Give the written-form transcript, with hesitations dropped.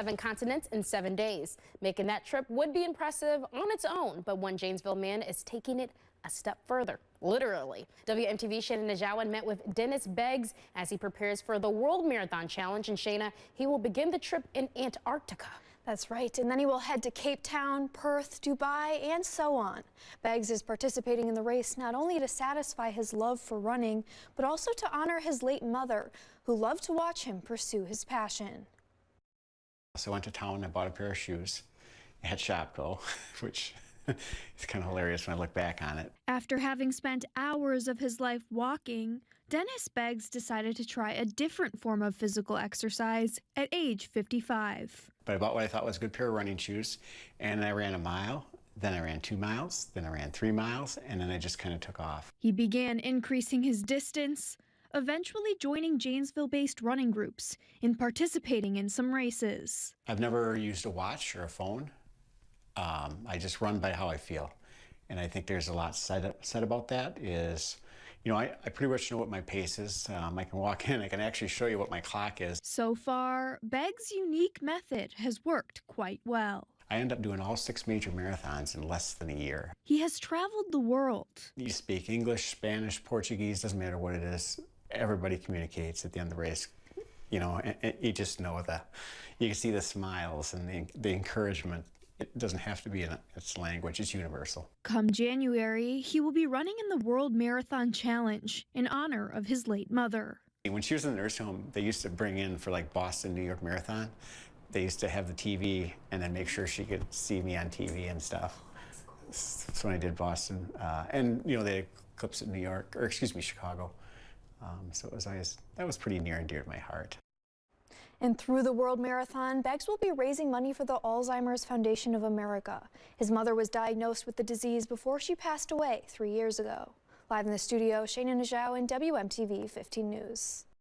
7 continents in 7 days. Making that trip would be impressive on its own, but one Janesville man is taking it a step further, literally. WMTV's Shana Najawan met with Dennis Beggs as he prepares for the World Marathon Challenge. And Shana, he will begin the trip in Antarctica. That's right, and then he will head to Cape Town, Perth, Dubai, and so on. Beggs is participating in the race not only to satisfy his love for running, but also to honor his late mother, who loved to watch him pursue his passion. So I went to town and I bought a pair of shoes at Shopko, which is kind of hilarious when I look back on it. After having spent hours of his life walking, Dennis Beggs decided to try a different form of physical exercise at age 55. But I bought what I thought was a good pair of running shoes, and I ran a mile, then I ran 2 miles, then I ran 3 miles, and then I just kind of took off. He began increasing his distance, eventually joining Janesville-based running groups and participating in some races. I've never used a watch or a phone. I just run by how I feel. And I think there's a lot said about that is, you know, I pretty much know what my pace is. I can walk in, I can actually show you what my clock is. So far, Beggs' unique method has worked quite well. I end up doing all 6 major marathons in less than a year. He has traveled the world. You speak English, Spanish, Portuguese, doesn't matter what it is. Everybody communicates at the end of the race. You know, and you just know you can see the smiles and the encouragement. It doesn't have to be in its language, it's universal. Come January, he will be running in the World Marathon Challenge in honor of his late mother. When she was in the nursing home, they used to bring in for like Boston, New York Marathon. They used to have the TV and then make sure she could see me on TV and stuff. That's when I did Boston. And, you know, they had clips in New York, or excuse me, Chicago. So it was always, that was pretty near and dear to my heart. And through the World Marathon, Beggs will be raising money for the Alzheimer's Foundation of America. His mother was diagnosed with the disease before she passed away 3 years ago. Live in the studio, Shana Najawan, WMTV 15 News.